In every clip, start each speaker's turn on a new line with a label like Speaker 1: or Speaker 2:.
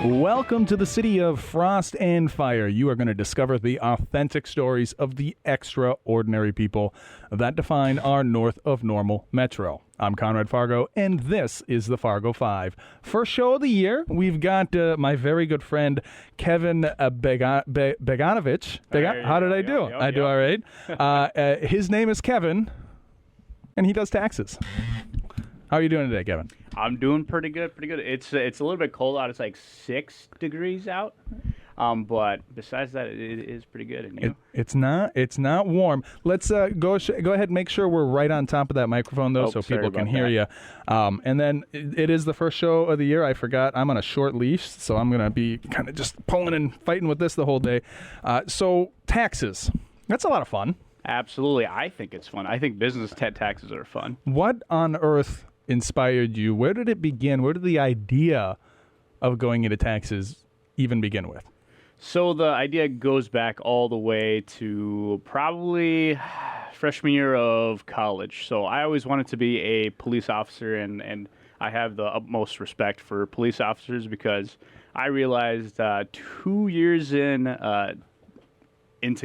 Speaker 1: Welcome to the city of frost and fire. You are going to discover the authentic stories of the extraordinary people that define our north of normal metro. I'm Conrad Fargo, and this is the Fargo Five. First show of the year, we've got my very good friend, Kevin Beganovic. How did I do? I do all right. His name is Kevin, and he does taxes. How are you doing today, Kevin?
Speaker 2: I'm doing pretty good. It's a little bit cold out. It's like 6 degrees out. But besides that, it is pretty good. And you?
Speaker 1: It's not warm. Let's go ahead and make sure we're right on top of that microphone, though, so people can hear you. And then it is the first show of the year. I forgot I'm on a short leash, so I'm going to be kind of just pulling and fighting with this the whole day. So taxes, that's a lot of fun.
Speaker 2: Absolutely. I think it's fun. I think business taxes are fun.
Speaker 1: What on earth inspired you? Where did it begin? Where did the idea of going into taxes even begin with?
Speaker 2: So the idea goes back all the way to probably freshman year of college. So I always wanted to be a police officer, and I have the utmost respect for police officers because I realized 2 years into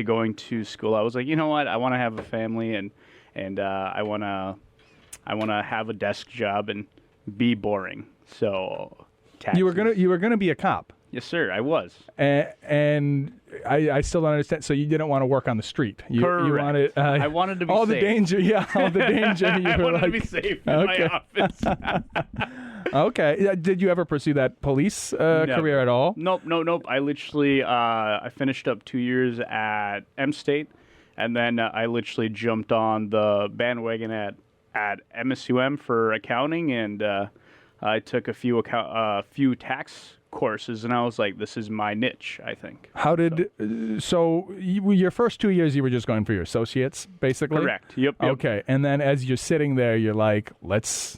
Speaker 2: going to school, I was like, you know what? I want to have a family, and I want to have a desk job and be boring. So taxes.
Speaker 1: You were gonna be a cop.
Speaker 2: Yes, sir. I was.
Speaker 1: And I still don't understand. So you didn't want to work on the street.
Speaker 2: Correct.
Speaker 1: You wanted.
Speaker 2: I wanted to be
Speaker 1: all
Speaker 2: safe.
Speaker 1: The danger. Yeah, all the danger.
Speaker 2: I wanted to be safe in my office.
Speaker 1: Okay. Did you ever pursue that police career at all?
Speaker 2: Nope. I literally I finished up 2 years at M State, and then I literally jumped on the bandwagon at MSUM for accounting, and I took a few tax courses, and I was like, this is my niche, I think.
Speaker 1: Your first 2 years you were just going for your associates, basically?
Speaker 2: Correct. Yep.
Speaker 1: Okay, and then as you're sitting there, you're like, let's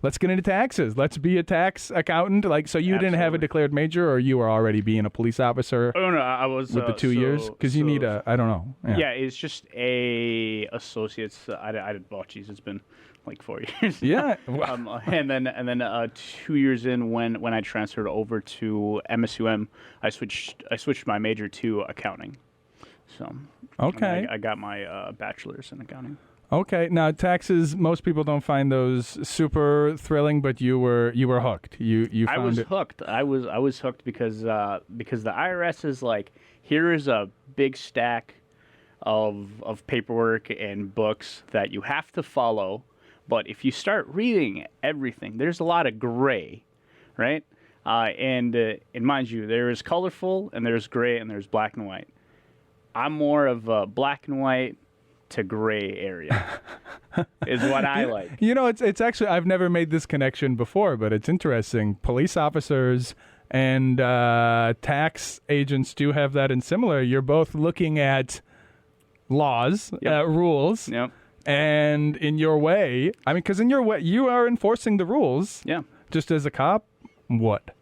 Speaker 1: get into taxes. Let's be a tax accountant. Like, so you
Speaker 2: Absolutely.
Speaker 1: didn't have a declared major, or you were already being a police officer?
Speaker 2: Oh no, I was
Speaker 1: with the 2 years, because you need I don't know.
Speaker 2: Yeah, it's just a associates. It's been like 4 years.
Speaker 1: Yeah.
Speaker 2: And then 2 years in, when I transferred over to MSUM, I switched my major to accounting. So
Speaker 1: okay,
Speaker 2: I got my bachelor's in accounting.
Speaker 1: Okay, now taxes. Most people don't find those super thrilling, but you were hooked. You found
Speaker 2: I was
Speaker 1: it.
Speaker 2: hooked. I was hooked because the IRS is like, here is a big stack of paperwork and books that you have to follow, but if you start reading everything, there's a lot of gray, right? And mind you, there is colorful and there's gray and there's black and white. I'm more of a black and white to gray area is what I like.
Speaker 1: You know, it's actually, I've never made this connection before, but it's interesting. Police officers and tax agents do have that in similar. You're both looking at laws, rules, and in your way, I mean, because in your way, you are enforcing the rules.
Speaker 2: Yeah.
Speaker 1: Just as a cop, what?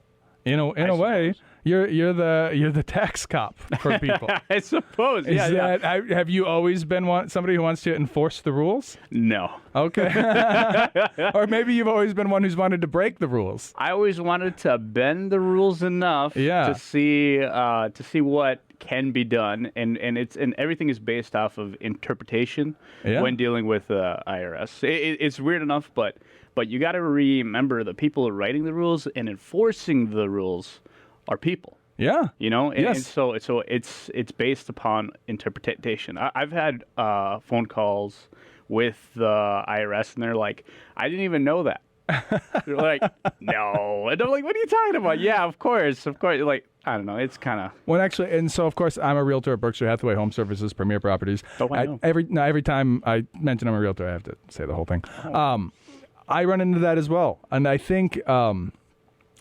Speaker 1: In a way, you're the tax cop for people.
Speaker 2: I suppose.
Speaker 1: Have you always been somebody who wants to enforce the rules?
Speaker 2: No.
Speaker 1: Okay. Or maybe you've always been one who's wanted to break the rules.
Speaker 2: I always wanted to bend the rules enough to see what can be done, and everything is based off of interpretation when dealing with IRS. It's weird enough, but you got to remember the people writing the rules and enforcing the rules are people.
Speaker 1: Yeah.
Speaker 2: You know, and,
Speaker 1: yes.
Speaker 2: and so it's based upon interpretation. I've had phone calls with the IRS, and they're like, I didn't even know that. They're like, no. And I'm like, what are you talking about? Yeah, of course. Like, I don't know. It's kind of...
Speaker 1: Well, actually, and so, of course, I'm a realtor at Berkshire Hathaway Home Services, Premier Properties.
Speaker 2: Oh, I know.
Speaker 1: Every time I mention I'm a realtor, I have to say the whole thing.
Speaker 2: Oh.
Speaker 1: I run into that as well. And I think, and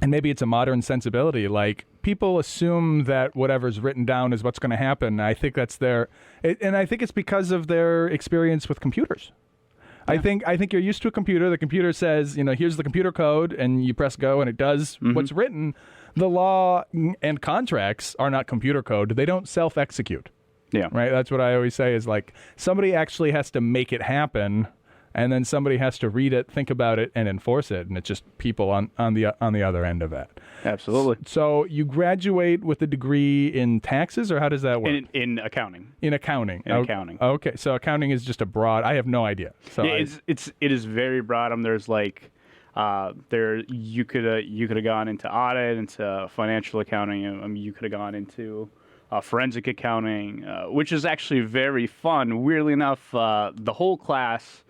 Speaker 1: maybe it's a modern sensibility, like, people assume that whatever's written down is what's going to happen. I think that's and I think it's because of their experience with computers. Yeah. I think you're used to a computer. The computer says, here's the computer code, and you press go, and it does what's written. The law and contracts are not computer code. They don't self-execute.
Speaker 2: Yeah.
Speaker 1: Right? That's what I always say is, like, somebody actually has to make it happen, and then somebody has to read it, think about it, and enforce it, and it's just people on the other end of it.
Speaker 2: Absolutely.
Speaker 1: So you graduate with a degree in taxes, or how does that work?
Speaker 2: In accounting.
Speaker 1: In accounting.
Speaker 2: Accounting.
Speaker 1: Okay, so accounting is just a broad. I have no idea. So
Speaker 2: Yeah, it is very broad. There's like you could have gone into audit, into financial accounting. You could have gone into forensic accounting, which is actually very fun. Weirdly enough, the whole class,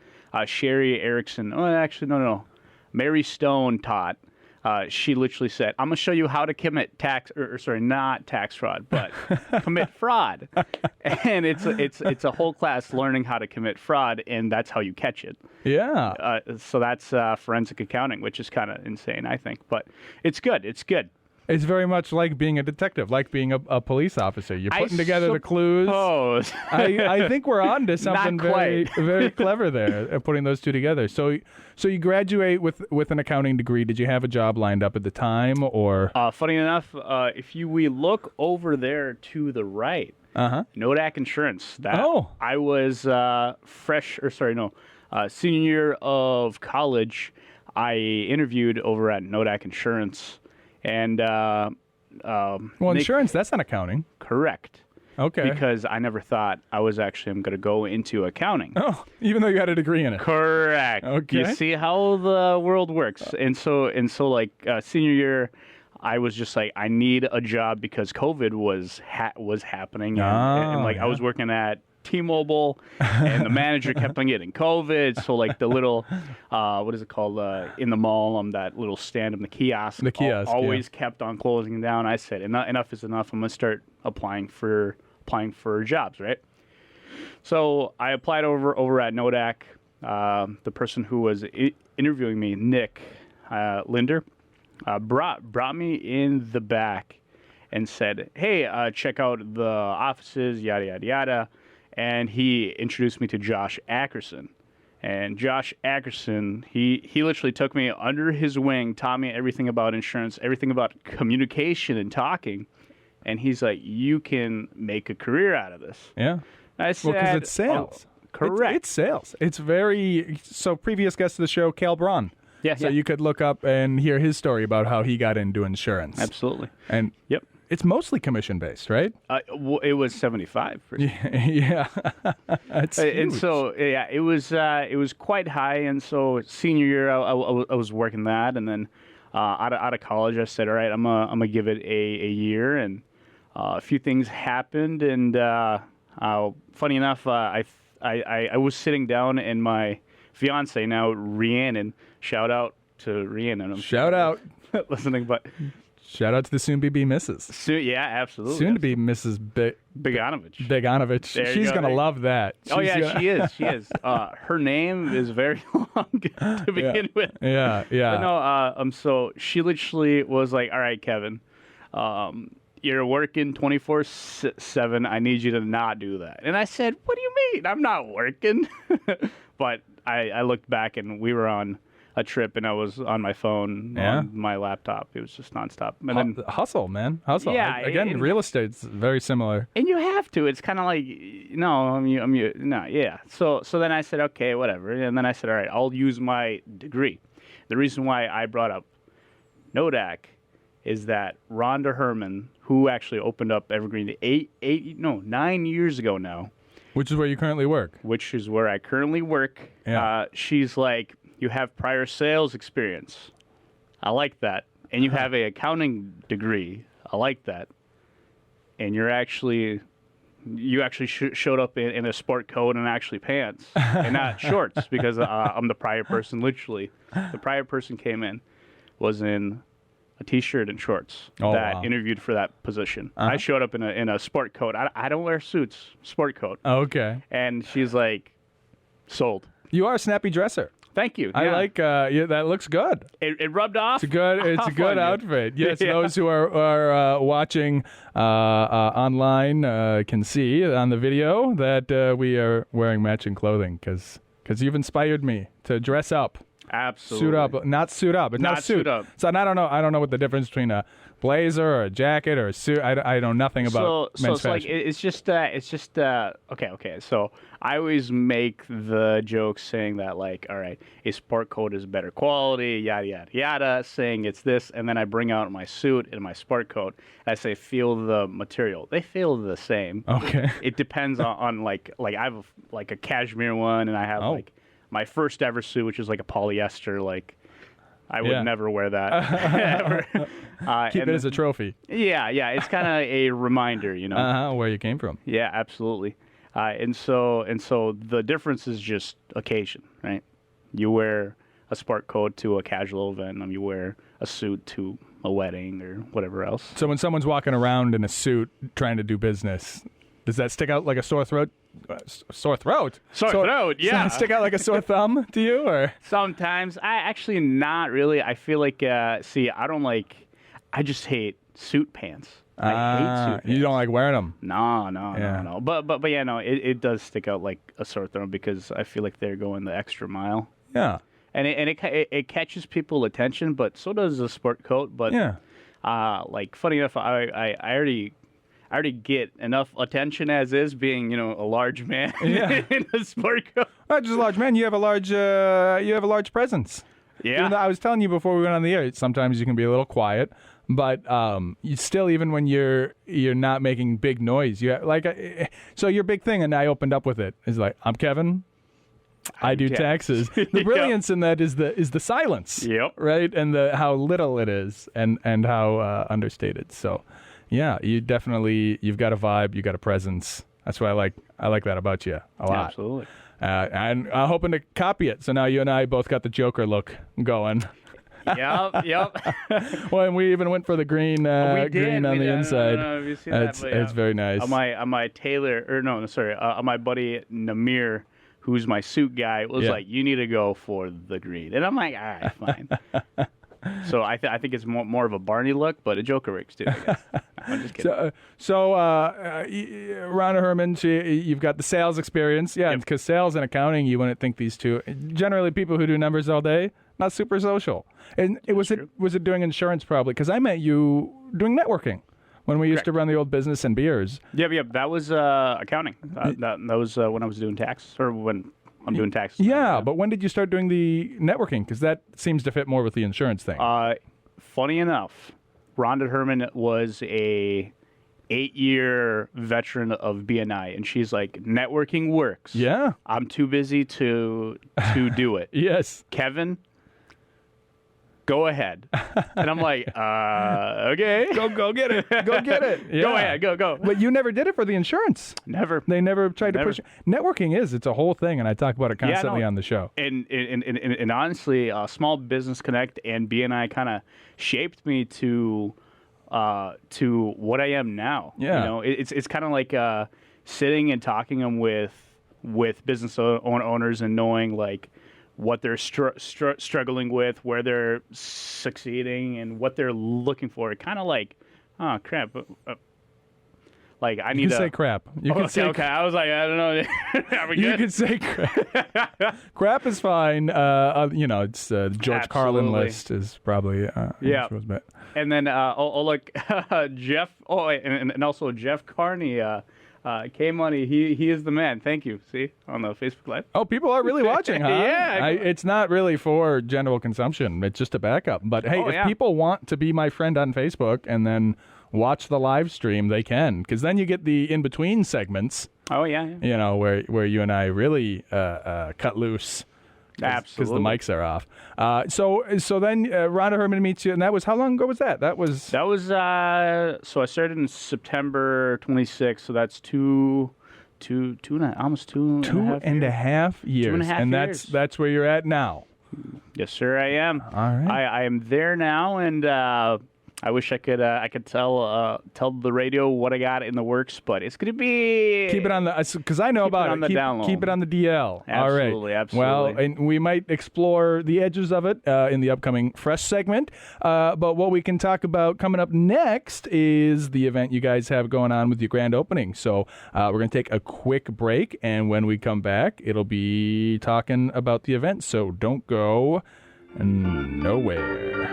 Speaker 2: Sherry Erickson. Oh, actually, no. Mary Stone taught. She literally said, "I'm gonna show you how to commit not tax fraud, but commit fraud." And it's a whole class learning how to commit fraud, and that's how you catch it.
Speaker 1: Yeah.
Speaker 2: So that's forensic accounting, which is kind of insane, I think, but it's good. It's good.
Speaker 1: It's very much like being a detective, like being a police officer. You're putting together the clues. I think we're on to something very clever there, putting those two together. So you graduate with an accounting degree. Did you have a job lined up at the time, or?
Speaker 2: Funny enough, we look over there to the right, Nodak Insurance. I was senior year of college. I interviewed over at Nodak Insurance. And
Speaker 1: insurance, that's not accounting.
Speaker 2: Correct.
Speaker 1: Okay.
Speaker 2: Because I never thought I was going to go into accounting.
Speaker 1: Oh, even though you had a degree in it.
Speaker 2: Correct.
Speaker 1: Okay.
Speaker 2: You see how the world works. And so like senior year, I was just like, I need a job because COVID was happening, and I was working at T-Mobile, and the manager kept on getting COVID. So like the little, what is it called, in the mall, that little stand in the kiosk.
Speaker 1: The kiosk
Speaker 2: always kept on closing down. I said, enough is enough. I'm gonna start applying for jobs, right? So I applied over at Nodak. The person who was interviewing me, Nick Linder, brought me in the back and said, "Hey, check out the offices, yada yada yada." And he introduced me to Josh Ackerson. And Josh Ackerson, he literally took me under his wing, taught me everything about insurance, everything about communication and talking. And he's like, "You can make a career out of this."
Speaker 1: Yeah.
Speaker 2: I said,
Speaker 1: because it's sales.
Speaker 2: Correct.
Speaker 1: It's sales. It's so previous guest of the show, Cal Braun.
Speaker 2: Yeah.
Speaker 1: So you could look up and hear his story about how he got into insurance.
Speaker 2: Absolutely.
Speaker 1: And
Speaker 2: yep.
Speaker 1: It's mostly commission-based, right?
Speaker 2: It was 75%.
Speaker 1: Yeah. That's huge.
Speaker 2: And so, yeah, it was quite high. And so senior year, I was working that. And then out of college, I said, all right, I'm gonna give it a year. And a few things happened. And funny enough, I was sitting down, and my fiance, now Rhiannon, shout out to Rhiannon.
Speaker 1: Shout out.
Speaker 2: Listening, but...
Speaker 1: Shout out to the soon-to-be Mrs.
Speaker 2: Yeah, absolutely.
Speaker 1: Soon-to-be Mrs.
Speaker 2: Beganovic.
Speaker 1: She's going to love that.
Speaker 2: She is. Her name is very long to begin with.
Speaker 1: Yeah.
Speaker 2: But no, so she literally was like, all right, Kevin, you're working 24/7. I need you to not do that. And I said, what do you mean? I'm not working. But I looked back, and we were on a trip, and I was on my phone, on my laptop. It was just nonstop. And then
Speaker 1: hustle, man, hustle.
Speaker 2: Yeah,
Speaker 1: Again, real estate's very similar.
Speaker 2: And you have to. It's kind of like, yeah. So then I said, okay, whatever. And then I said, all right, I'll use my degree. The reason why I brought up Nodak is that Rhonda Herman, who actually opened up Evergreen 9 years ago now.
Speaker 1: Which is where you currently work.
Speaker 2: Which is where I currently work.
Speaker 1: Yeah.
Speaker 2: She's like, you have prior sales experience. I like that. And you have an accounting degree. I like that. And you actually showed up in a sport coat and actually pants and not shorts, because I'm the prior person. Literally, the prior person came in, was in a T-shirt and shorts interviewed for that position. I showed up in a sport coat. I don't wear suits. Sport coat.
Speaker 1: Okay.
Speaker 2: And she's like, sold.
Speaker 1: You are a snappy dresser.
Speaker 2: Thank you.
Speaker 1: I like that looks good.
Speaker 2: It rubbed off.
Speaker 1: It's a good outfit. Yes, those who are watching online can see on the video that we are wearing matching clothing because you've inspired me to dress up.
Speaker 2: Absolutely.
Speaker 1: Suit up, not suit up. It's not
Speaker 2: suit up.
Speaker 1: So I don't know what the difference between a blazer or a jacket or a suit. I know nothing about men's
Speaker 2: so
Speaker 1: fashion.
Speaker 2: like it's just okay. So I always make the joke saying that like, all right, a sport coat is better quality, yada yada yada, saying it's this, and then I bring out my suit and my sport coat. And I say, feel the material. They feel the same.
Speaker 1: Okay.
Speaker 2: It depends on like I have like a cashmere one, and I have like my first ever suit, which is like a polyester. Like I would never wear that ever.
Speaker 1: Keep it as a trophy.
Speaker 2: Yeah. It's kind of a reminder,
Speaker 1: Where you came from.
Speaker 2: Yeah, absolutely. And so the difference is just occasion, right? You wear a sport coat to a casual event, and you wear a suit to a wedding or whatever else.
Speaker 1: So when someone's walking around in a suit trying to do business, does that stick out like a sore throat? Sore throat?
Speaker 2: Sore throat, yeah.
Speaker 1: Stick out like a sore thumb to you, or?
Speaker 2: Sometimes. I actually not really. I feel like, I just hate suit pants. I hate suit pants.
Speaker 1: You don't like wearing them?
Speaker 2: No. But yeah, no, it does stick out like a sore throat because I feel like they're going the extra mile.
Speaker 1: Yeah.
Speaker 2: And it catches people's attention, but so does a sport coat. But like funny enough, I already get enough attention as is, being a large man in a sport coat.
Speaker 1: Not just a large man. You have a large presence.
Speaker 2: Yeah.
Speaker 1: Even though I was telling you before we went on the air, sometimes you can be a little quiet, but you still, even when you're not making big noise, so your big thing, and I opened up with it, is like, I'm Kevin. I do taxes. The brilliance in that is the silence.
Speaker 2: Yep.
Speaker 1: Right, and how little it is, and how understated. So, yeah, you've got a vibe, you got a presence. That's why I like that about you a lot.
Speaker 2: Absolutely.
Speaker 1: And I'm hoping to copy it. So now you and I both got the Joker look going.
Speaker 2: Yep.
Speaker 1: Well, and we even went for the green green on the inside.
Speaker 2: I don't know if you've seen that, but
Speaker 1: it's very nice.
Speaker 2: On my on my buddy Namir, who's my suit guy, was like, you need to go for the green. And I'm like, all right, fine. So I think it's more of a Barney look, but a Joker works too, I guess. I'm just kidding.
Speaker 1: So Rhonda Herman, you've got the sales experience. Yeah, because sales and accounting, you wouldn't think these two. Generally, people who do numbers all day, not super social. And was it doing insurance probably? Because I met you doing networking when we used to run the old business and beers.
Speaker 2: Yep. That was accounting. That was when I was doing taxes, or when I'm doing taxes.
Speaker 1: Yeah, but when did you start doing the networking? Because that seems to fit more with the insurance thing.
Speaker 2: Funny enough, Rhonda Herman was a 8-year veteran of BNI, and she's like, networking works.
Speaker 1: Yeah.
Speaker 2: I'm too busy to do it.
Speaker 1: Yes.
Speaker 2: Kevin, go ahead. And I'm like, okay.
Speaker 1: Go get it. Go get it. Yeah.
Speaker 2: Go ahead. Go.
Speaker 1: But you never did it for the insurance.
Speaker 2: Never.
Speaker 1: They never tried to push it. Networking it's a whole thing, and I talk about it constantly on the show.
Speaker 2: And honestly, Small Business Connect and BNI kind of shaped me to what I am now.
Speaker 1: Yeah.
Speaker 2: It's kind of like sitting and talking with business owners and knowing like what they're struggling with, where they're succeeding, and what they're looking for. Kind of like, oh crap, like I need
Speaker 1: you
Speaker 2: to
Speaker 1: say crap. You can say
Speaker 2: okay. I was like, I don't know. Are we good?
Speaker 1: You can say crap. Crap is fine. It's George Carlin list is probably
Speaker 2: And then look, Jeff. Oh, and also Jeff Carney. K-Money, he is the man. Thank you. See, on the Facebook Live.
Speaker 1: Oh, people are really watching, huh?
Speaker 2: Yeah.
Speaker 1: It's not really for general consumption. It's just a backup. But hey, if people want to be my friend on Facebook and then watch the live stream, they can. Because then you get the in-between segments.
Speaker 2: Oh, yeah.
Speaker 1: Where you and I really cut loose.
Speaker 2: Absolutely.
Speaker 1: Because the mics are off. So then Rhonda Herman meets you, and that was, how long ago was that? That was
Speaker 2: so I started in September 26th, so that's almost two and a half years. 2.5 years.
Speaker 1: And that's where you're at now.
Speaker 2: Yes, sir, I am.
Speaker 1: All right.
Speaker 2: I am there now, and I wish I could tell the radio what I got in the works, but it's gonna be
Speaker 1: Keep it on the, because I know
Speaker 2: keep
Speaker 1: about
Speaker 2: it on the
Speaker 1: Keep,
Speaker 2: down low.
Speaker 1: keep it on the DL.
Speaker 2: Absolutely,
Speaker 1: All right.
Speaker 2: absolutely.
Speaker 1: Well, and we might explore the edges of it in the upcoming Fresh segment. But what we can talk about coming up next is the event you guys have going on with your grand opening. So we're going to take a quick break, and when we come back, it'll be talking about the event. So don't go nowhere.